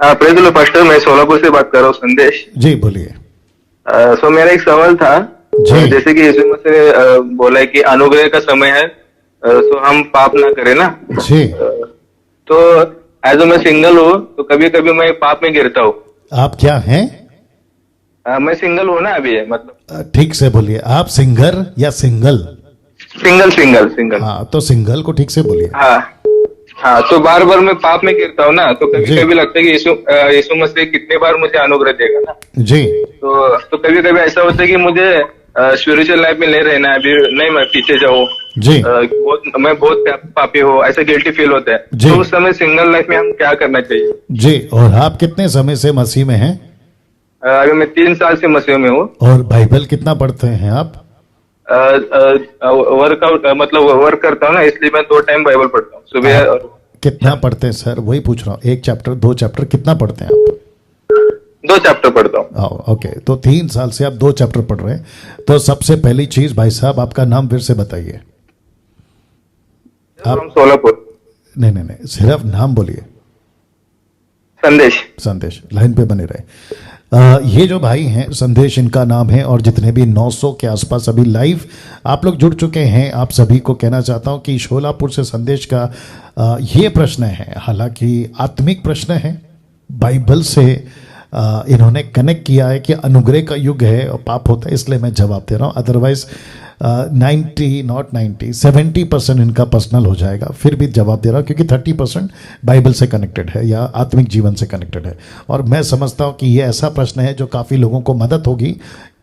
Praise the Lord pastor, मैं सोलापुर से बात कर रहा हूँ, संदेश। जी बोलिए। सो मेरा एक सवाल था। जी। जैसे कि यीशु मसीह ने बोला है कि अनुग्रह का समय है, सो हम पाप ना करें ना। जी। तो एज मैं सिंगल हूँ, तो कभी कभी मैं पाप में गिरता हूँ। आप क्या हैं? मैं सिंगल हूँ ना अभी, मतलब ठीक से बोलिए। आप सिंगर या सिंगल? Single single single. हाँ, तो सिंगल को ठीक से बोलिए। हाँ हाँ, तो बार बार मैं पाप में गिरता हूँ ना, तो कभी जी। कभी लगता है कि यीशु मसीह कितने बार मुझे अनुग्रह देगा ना। जी। तो कभी कभी ऐसा होता है कि मुझे स्पिरिचुअल लाइफ में नहीं रहना है अभी, नहीं मैं पीछे जाऊँ। जी। मैं बहुत पापी हूँ, ऐसा गिल्टी फील होता है। जी। तो उस समय सिंगल लाइफ में हम क्या करना चाहिए? जी। और आप कितने समय से मसीह में हैं? अभी मैं 3 साल से मसीह में हूँ। और बाइबल कितना पढ़ते हैं आप? वर्कआउट मतलब वर्क करता हूँ ना, इसलिए मैं 2 टाइम बाइबल पढ़ता हूँ, सुबह आप और कितना पढ़ते हैं सर? वही पूछ रहा हूँ। 1 चैप्टर 2 चैप्टर कितना पढ़ते हैं आप? 2 चैप्टर पढ़ता हूँ। ओके, तो 3 साल से आप 2 चैप्टर पढ़ रहे हैं। तो सबसे पहली चीज भाई साहब, आपका नाम फिर से बताइए। हम सोलापुर। नहीं नहीं नहीं, सिर्फ नाम बोलिए। संदेश। संदेश। लाइन पे बने रहे। ये जो भाई हैं संदेश, इनका नाम है। और जितने भी 900 के आसपास अभी लाइव आप लोग जुड़ चुके हैं, आप सभी को कहना चाहता हूं कि शोलापुर से संदेश का ये प्रश्न है, हालांकि आत्मिक प्रश्न है, बाइबल से इन्होंने कनेक्ट किया है कि अनुग्रह का युग है और पाप होता है, इसलिए मैं जवाब दे रहा हूँ। अदरवाइज 70% इनका पर्सनल हो जाएगा, फिर भी जवाब दे रहा हूँ क्योंकि 30% बाइबल से कनेक्टेड है या आत्मिक जीवन से कनेक्टेड है। और मैं समझता हूँ कि ये ऐसा प्रश्न है जो काफ़ी लोगों को मदद होगी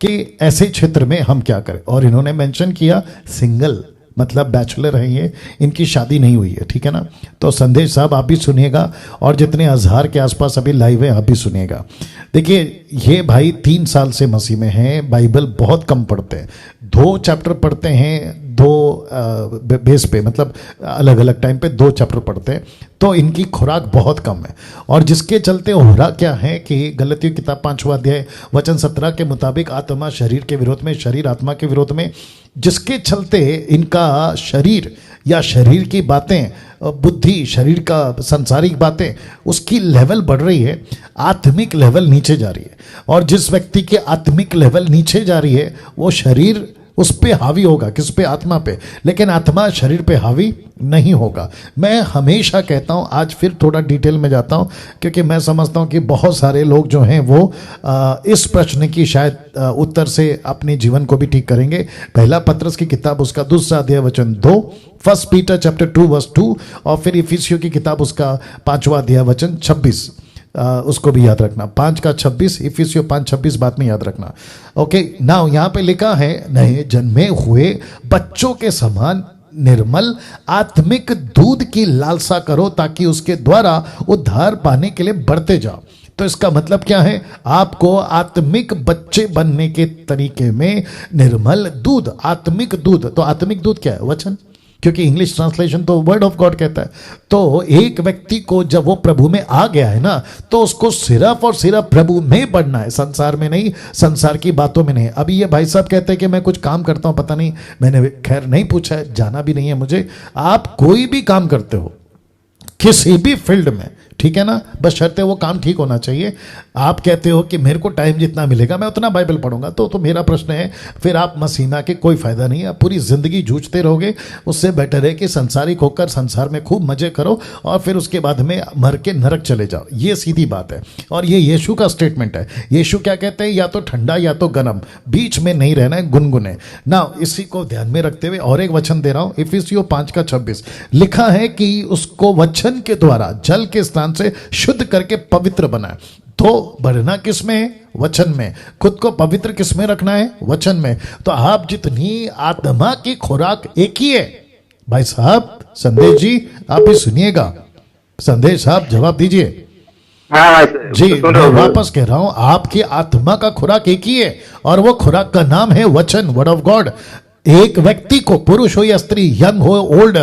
कि ऐसे क्षेत्र में हम क्या करें। और इन्होंने मेंशन किया सिंगल, मतलब बैचलर हैं ये, इनकी शादी नहीं हुई है, ठीक है ना। तो संदेश साहब आप भी सुनिएगा, और जितने हज़ार के आसपास अभी लाइव है आप भी सुनिएगा। देखिए, ये भाई 3 साल से मसीह में हैं, बाइबल बहुत कम पढ़ते हैं, 2 चैप्टर पढ़ते हैं, 2 बेस पे, मतलब अलग अलग टाइम पे 2 चैप्टर पढ़ते हैं। तो इनकी खुराक बहुत कम है, और जिसके चलते हो रहा क्या है कि गलतियों किताब 5वां अध्याय वचन 17 के मुताबिक आत्मा शरीर के विरोध में, शरीर आत्मा के विरोध में, जिसके चलते इनका शरीर या शरीर की बातें, बुद्धि, शरीर का सांसारिक बातें, उसकी लेवल बढ़ रही है, आत्मिक लेवल नीचे जा रही है। और जिस व्यक्ति के आत्मिक लेवल नीचे जा रही है वो शरीर उस पे हावी होगा, किस पे? आत्मा पे, लेकिन आत्मा शरीर पे हावी नहीं होगा। मैं हमेशा कहता हूं, आज फिर थोड़ा डिटेल में जाता हूं क्योंकि मैं समझता हूं कि बहुत सारे लोग जो हैं वो इस प्रश्न की शायद उत्तर से अपने जीवन को भी ठीक करेंगे। पहला पत्रस की किताब उसका 2 अध्याय वचन 2, 1 पीटर चैप्टर 2 वर्स 2, और फिर इफिसियों की किताब उसका 5वां अध्याय वचन 26, उसको भी याद रखना, 5 का 26, इफिसियों 5:26 बात में याद रखना। ओके, नाउ यहाँ पे लिखा है, नए जन्मे हुए बच्चों के समान निर्मल आत्मिक दूध की लालसा करो ताकि उसके द्वारा उद्धार पाने के लिए बढ़ते जाओ। तो इसका मतलब क्या है? आपको आत्मिक बच्चे बनने के तरीके में निर्मल दूध, आत्मिक दूध। तो आत्मिक दूध क्या है? वचन, क्योंकि इंग्लिश ट्रांसलेशन तो वर्ड ऑफ गॉड कहता है। तो एक व्यक्ति को जब वो प्रभु में आ गया है ना, तो उसको सिर्फ और सिर्फ प्रभु में बढ़ना है, संसार में नहीं, संसार की बातों में नहीं। अभी ये भाई साहब कहते हैं कि मैं कुछ काम करता हूं, पता नहीं, मैंने खैर नहीं पूछा है, जाना भी नहीं है मुझे। आप कोई भी काम करते हो किसी भी फील्ड में, ठीक है ना, बस शर्त वो काम ठीक होना चाहिए। आप कहते हो कि मेरे को टाइम जितना मिलेगा मैं उतना बाइबल पढ़ूंगा, तो मेरा प्रश्न है, फिर आप मसीह में आके कोई फायदा नहीं है, आप पूरी जिंदगी जूझते रहोगे। उससे बेटर है कि संसारिक होकर संसार में खूब मजे करो और फिर उसके बाद में मर के नरक चले जाओ। ये सीधी बात है, और ये यीशु का स्टेटमेंट है। यीशु क्या कहते हैं? या तो ठंडा या तो गर्म, बीच में नहीं रहना है, गुनगुने ना। इसी को ध्यान में रखते हुए और एक वचन दे रहा हूं, इफिसियों 5 का 26 लिखा है कि उसको वचन के द्वारा जल के स्नान से शुद्ध करके पवित्र बनाए। तो बढ़ना किस में है? वचन में। खुद को पवित्र किस में रखना है? वचन में। तो आप जितनी आत्मा की खुराक एक ही है। भाई साहब, संदेश जी आप भी सुनिएगा। संदेश साहब जवाब दीजिए। हाँ जी, मैं वापस कह रहा हूं, आपकी आत्मा का खुराक एक ही है, और वो खुराक का नाम है वचन, वर्ड ऑफ गॉड। एक व्यक्ति को, पुरुष हो या स्त्री, यंग हो, ओल्ड,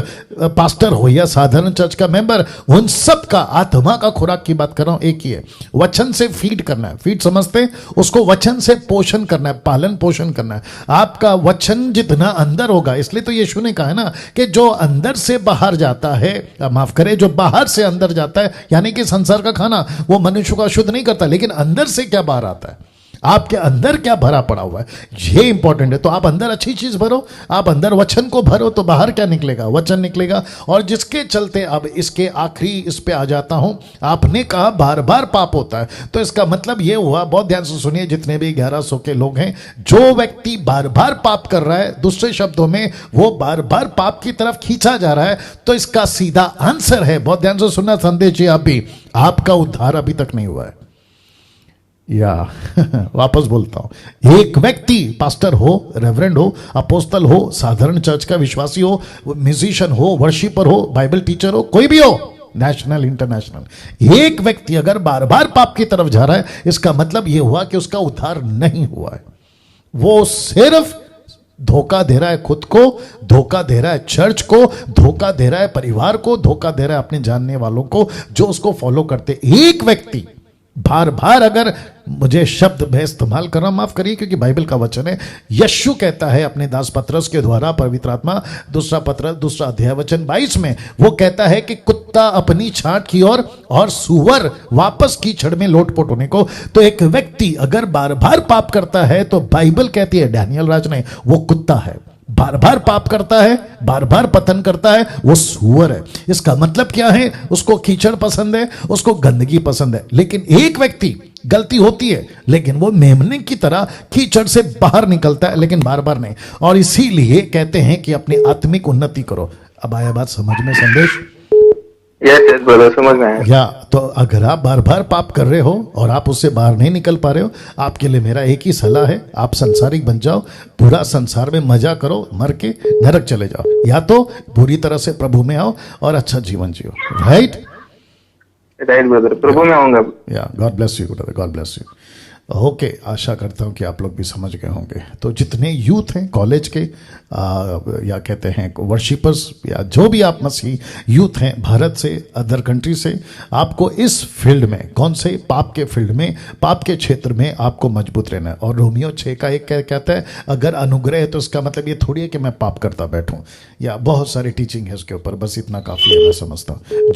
पास्टर हो या साधारण चर्च का मेंबर, उन सब का आत्मा का खुराक की बात कर रहा हूं, एक ही है, वचन से फीड करना है। फीड समझते हैं उसको, वचन से पोषण करना है, पालन पोषण करना है। आपका वचन जितना अंदर होगा, इसलिए तो यीशु ने कहा है ना कि जो अंदर से बाहर जाता है, माफ करे, जो बाहर से अंदर जाता है, यानी कि संसार का खाना वो मनुष्य को अशुद्ध नहीं करता, लेकिन अंदर से क्या बाहर आता है, आपके अंदर क्या भरा पड़ा हुआ है, ये इंपॉर्टेंट है। तो आप अंदर अच्छी चीज भरो, आप अंदर वचन को भरो, तो बाहर क्या निकलेगा, वचन निकलेगा। और जिसके चलते, अब इसके आखिरी इस पे आ जाता हूं, आपने कहा बार बार पाप होता है, तो इसका मतलब ये हुआ, बहुत ध्यान से सुनिए जितने भी 1100 के लोग हैं, जो व्यक्ति बार बार पाप कर रहा है, दूसरे शब्दों में वो बार बार पाप की तरफ खींचा जा रहा है, तो इसका सीधा आंसर है, बहुत ध्यान से सुनना संदेश जी, आप भी, आपका उद्धार अभी तक नहीं हुआ है। या वापस बोलता हूं, एक व्यक्ति पास्टर हो, रेवरेंड हो, अपोस्तल हो, साधारण चर्च का विश्वासी हो, म्यूजिशियन हो, वर्शिपर हो, बाइबल टीचर हो, कोई भी हो, नेशनल इंटरनेशनल, एक व्यक्ति अगर बार बार पाप की तरफ जा रहा है, इसका मतलब यह हुआ कि उसका उद्धार नहीं हुआ है। वो सिर्फ धोखा दे रहा है खुद को, धोखा दे रहा है चर्च को, धोखा दे रहा है परिवार को, धोखा दे रहा है अपने जानने वालों को जो उसको फॉलो करते। एक व्यक्ति बार बार, अगर मुझे शब्द मैं इस्तेमाल कर रहा हूं, माफ करिए, क्योंकि बाइबल का वचन है, यीशु कहता है अपने दास पतरस के द्वारा, पवित्र आत्मा, दूसरा पतरस, दूसरा अध्याय वचन 22 में, वो कहता है कि कुत्ता अपनी छांट की ओर और सूअर वापस कीचड़ में लोटपोट होने को। तो एक व्यक्ति अगर बार बार पाप करता है, तो बाइबल कहती है, डैनियल राज ने, वो कुत्ता है। बार बार पाप करता है, बार बार पतन करता है, वो सूअर है। इसका मतलब क्या है, उसको कीचड़ पसंद है, उसको गंदगी पसंद है। लेकिन एक व्यक्ति, गलती होती है लेकिन वो मेमने की तरह कीचड़ से बाहर निकलता है, लेकिन बार बार नहीं। और इसीलिए कहते हैं कि अपनी आत्मिक उन्नति करो। अब आया बात समझ में संदेश? यस ब्रदर, समझ में आया। या तो अगर आप बार बार पाप कर रहे हो और आप उससे बाहर नहीं निकल पा रहे हो, आपके लिए मेरा एक ही सलाह है, आप संसारिक बन जाओ, पूरा संसार में मजा करो, मर के नरक चले जाओ, या तो पूरी तरह से प्रभु में आओ और अच्छा जीवन जियो। राइट ब्रदर, प्रभु में आऊंगा। या God bless you brother, God bless you. Okay, आशा करता हूँ कि आप लोग भी समझ गए होंगे। तो जितने यूथ हैं कॉलेज के, या कहते हैं वर्शिपर्स, या जो भी आप मसीह यूथ हैं भारत से, अदर कंट्री से, आपको इस फील्ड में, कौन से, पाप के फील्ड में, पाप के क्षेत्र में आपको मजबूत रहना है। और रोमियो 6:1 कहता है, अगर अनुग्रह है तो इसका मतलब ये थोड़ी है कि मैं पाप करता बैठूं, या बहुत सारी टीचिंग है उसके ऊपर, बस इतना काफी है मैं समझता हूँ।